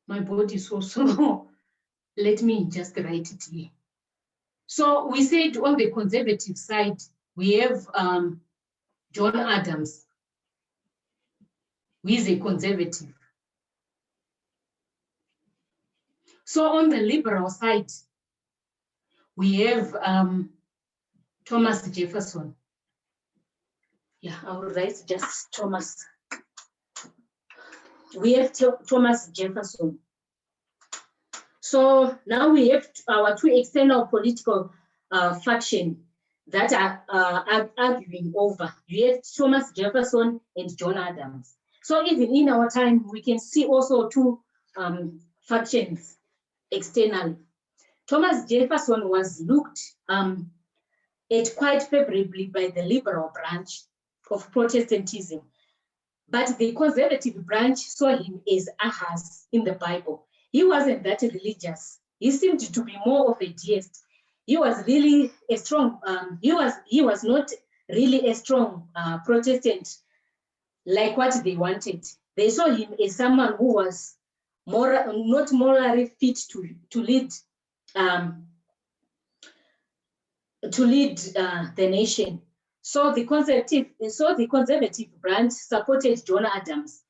my body is so slow. Let me just write it here. So we said on the conservative side, we have John Adams, who is a conservative. So on the liberal side, we have Thomas Jefferson. Yeah, I will write just Thomas. We have Thomas Jefferson. So now we have our two external political factions that are arguing over. You have Thomas Jefferson and John Adams. So even in our time, we can see also two factions externally. Thomas Jefferson was looked at quite favorably by the liberal branch of Protestantism, but the conservative branch saw him as Ahaz in the Bible. He wasn't that religious. He seemed to be more of a deist. He was really a strong, he was not really a strong Protestant like what they wanted. They saw him as someone who was not morally fit to lead the nation. So the conservative branch supported John Adams,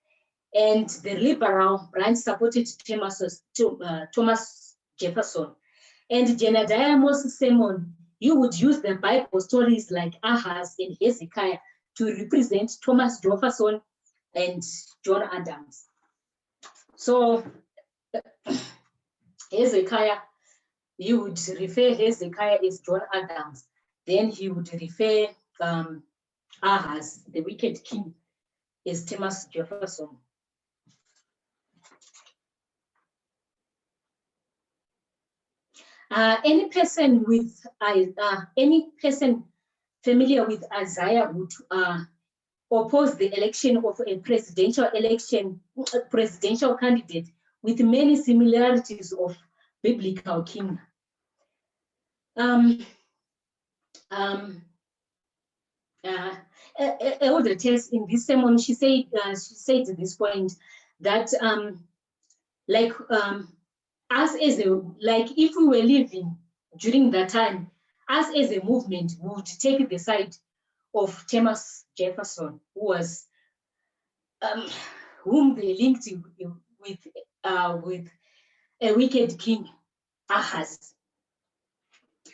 and the liberal branch supported Thomas Jefferson. And Jedediah Moses Sermon, you would use the Bible stories like Ahaz and Hezekiah to represent Thomas Jefferson and John Adams. So Hezekiah, you would refer Hezekiah as John Adams. Then he would refer Ahaz, the wicked king, as Thomas Jefferson. Any person familiar with Isaiah would oppose the election of a presidential candidate with many similarities of biblical king. Elder Tess in this sermon, she said at this point that if we were living during that time, us as a movement would take the side of Thomas Jefferson, whom they linked with a wicked king, Ahaz.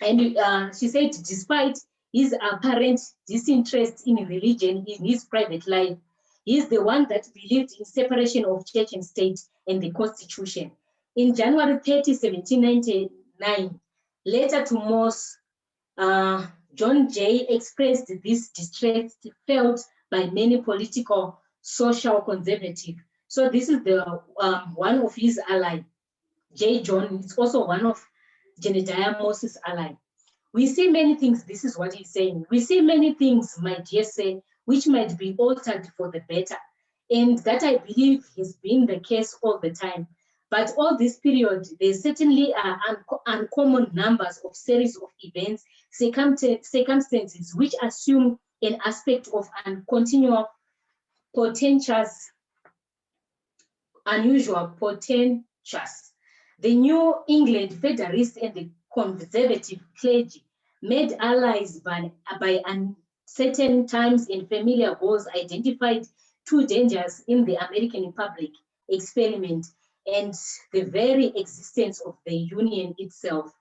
And she said, despite his apparent disinterest in religion in his private life, he is the one that believed in separation of church and state and the Constitution. In January 30, 1799, letter to Morse, John Jay expressed this distress felt by many political, social conservatives. So this is the one of his ally, J. John. It's also one of Jedediah Moses' ally. We see many things, this is what he's saying. We see many things, my dear say, which might be altered for the better. And that I believe has been the case all the time. But all this period, there certainly are uncommon numbers of series of events, circumstances which assume an aspect of continual, portentous, unusual, portentous. The New England Federalists and the conservative clergy made allies by uncertain times and familiar goals, identified two dangers in the American public experiment and the very existence of the Union itself.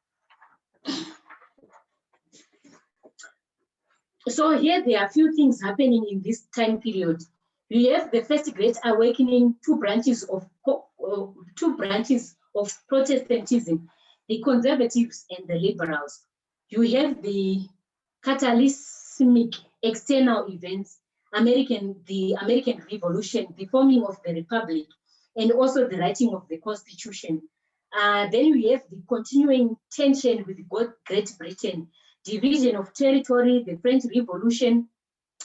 So here there are a few things happening in this time period. We have the First Great Awakening, two branches of Protestantism, the conservatives and the liberals. You have the catalysmic external events, the American Revolution, the forming of the Republic, and also the writing of the Constitution. Then we have the continuing tension with Great Britain, division of territory, the French Revolution.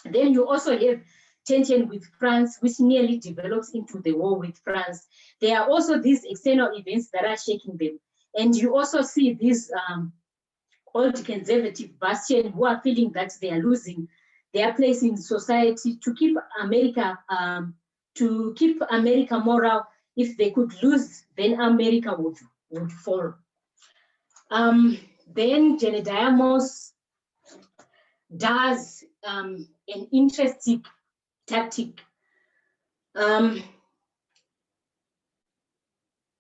Then you also have tension with France, which nearly develops into the war with France. There are also these external events that are shaking them. And you also see these old conservative bastion who are feeling that they are losing their place in society to keep America moral. If they could lose, then America would fall. Then Jedediah Moses does an interesting tactic. And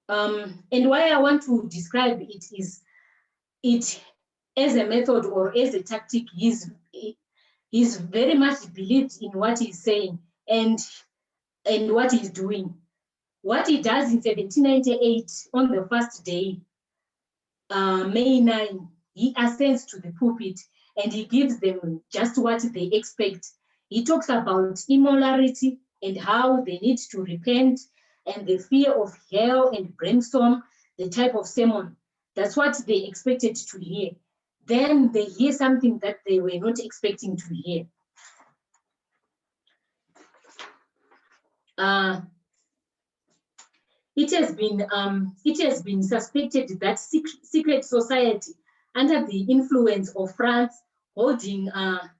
why I want to describe it is it as a method or as a tactic. He's very much believed in what he's saying and what he's doing. What he does in 1798 on the first day, May 9, he ascends to the pulpit and he gives them just what they expect. He talks about immorality and how they need to repent and the fear of hell and brimstone, the type of sermon. That's what they expected to hear. Then they hear something that they were not expecting to hear. It has been suspected that secret society under the influence of France holding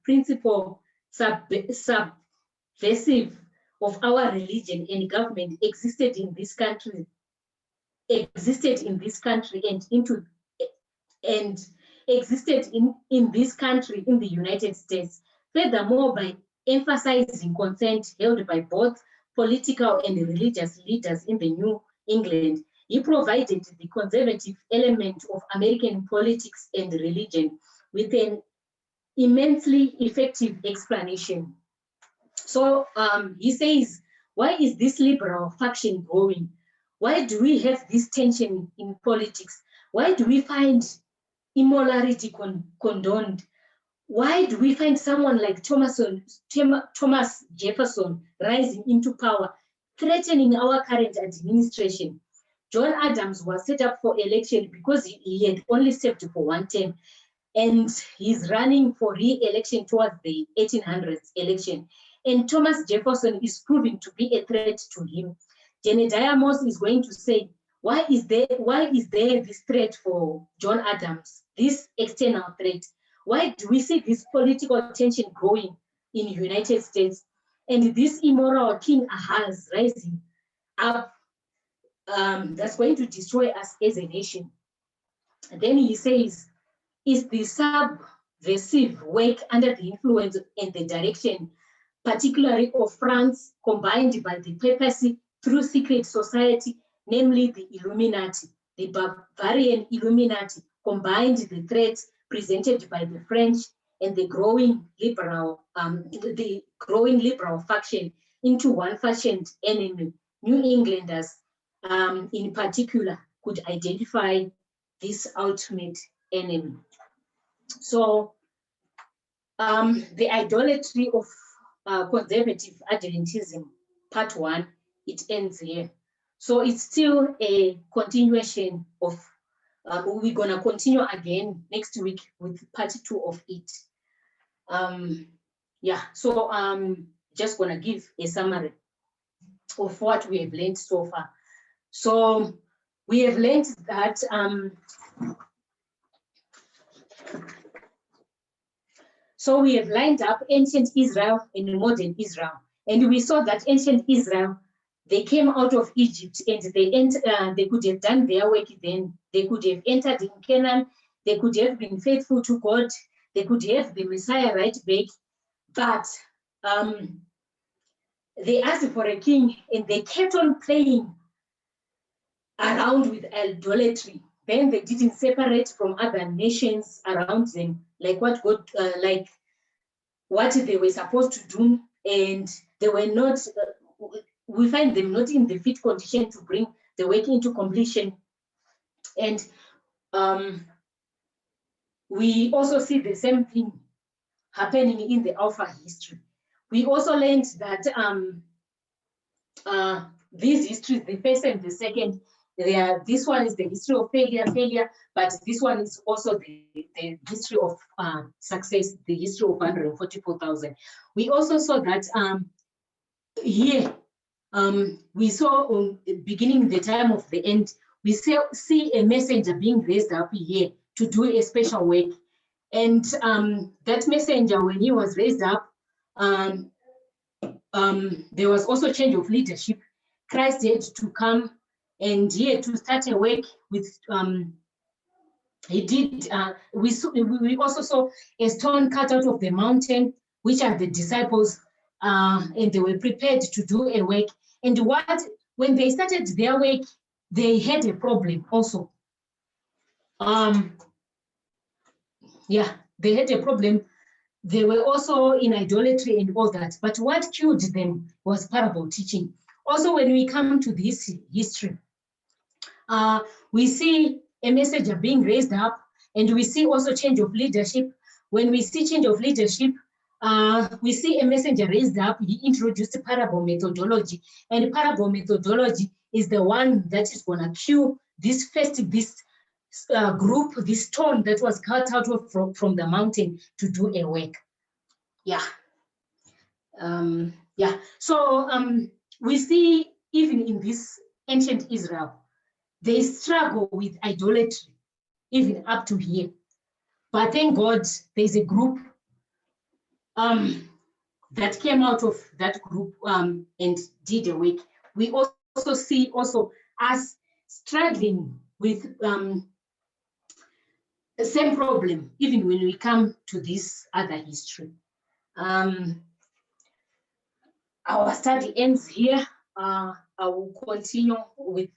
principle subversive of our religion and government existed in this country, and existed in this country, in the United States. Furthermore, by emphasizing consent held by both political and religious leaders in the New England, he provided the conservative element of American politics and religion with an immensely effective explanation. So he says, why is this liberal faction growing? Why do we have this tension in politics? Why do we find immorality condoned? Why do we find someone like Thomas Jefferson rising into power, threatening our current administration? John Adams was set up for election because he had only served for one term, and he's running for re-election towards the 1800s election. And Thomas Jefferson is proving to be a threat to him. Jedediah Moss is going to say, why is there this threat for John Adams, this external threat? Why do we see this political tension growing in the United States and this immoral King Ahaz rising up that's going to destroy us as a nation? And then he says, is the subversive work under the influence and the direction, particularly of France, combined by the papacy through secret society, namely the Illuminati, the Bavarian Illuminati, combined the threats presented by the French and the growing liberal faction into one fashioned enemy. New Englanders, in particular, could identify this ultimate enemy. So the idolatry of conservative Adventism, part 1, it ends here. So it's still a continuation of, we're gonna continue again next week with part 2 of it. Yeah, so just gonna give a summary of what we have learned so far. So we have learned that so we have lined up ancient Israel and modern Israel. And we saw that ancient Israel, they came out of Egypt and they could have done their work then. They could have entered in Canaan. They could have been faithful to God. They could have the Messiah right back. But they asked for a king and they kept on playing around with idolatry. Then they didn't separate from other nations around them, like what God, like what they were supposed to do, and they were not. We find them not in the fit condition to bring the work into completion. And we also see the same thing happening in the Alpha history. We also learned that these histories, the first and the second, this one is the history of failure, but this one is also the history of success, the history of 144,000. We also saw that here, we saw beginning the time of the end, we see a messenger being raised up here to do a special work. And that messenger, when he was raised up, there was also change of leadership. Christ had to come and he had to start a work with, he did, we also saw a stone cut out of the mountain, which are the disciples, and they were prepared to do a work. And when they started their work, they had a problem also. Yeah, they had a problem. They were also in idolatry and all that. But what killed them was parable teaching. Also, when we come to this history, we see a messenger being raised up, and we see also change of leadership. When we see change of leadership, we see a messenger raised up. He introduced parable methodology, and parable methodology is the one that is going to kill this group, this stone that was cut out from the mountain to do a work. Yeah. Yeah. So we see even in this ancient Israel, they struggle with idolatry, even up to here. But thank God, there's a group that came out of that group and did a work. We also see us struggling with the same problem, even when we come to this other history. Our study ends here. I will continue with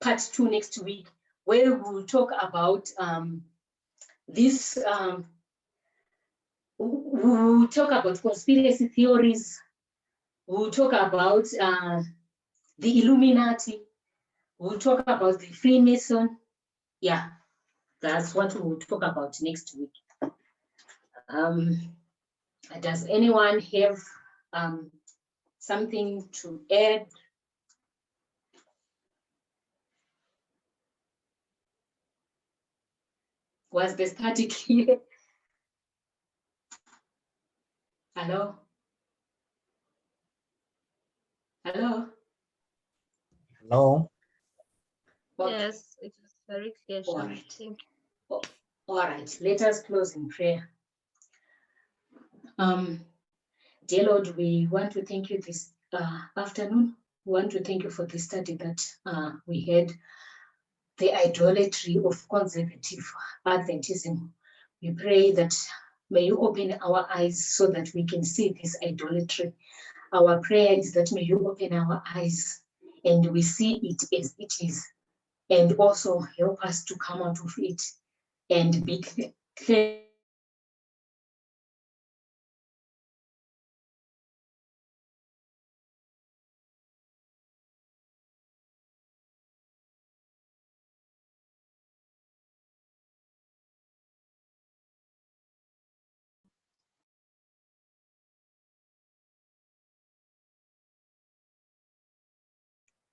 part 2 next week, where we will talk about this. We will talk about conspiracy theories. We will talk about the Illuminati. We will talk about the Freemason. Yeah, that's what we will talk about next week. Does anyone have something to add? Was the study clear? Hello? Hello? Hello. Okay. Yes, it was very clear. All Shami. right. Thank All right, let us close in prayer. Dear Lord, we want to thank you this afternoon. We want to thank you for the study that we had, the idolatry of conservative Adventism. We pray that may you open our eyes so that we can see this idolatry. Our prayer is that may you open our eyes and we see it as it is, and also help us to come out of it and be clear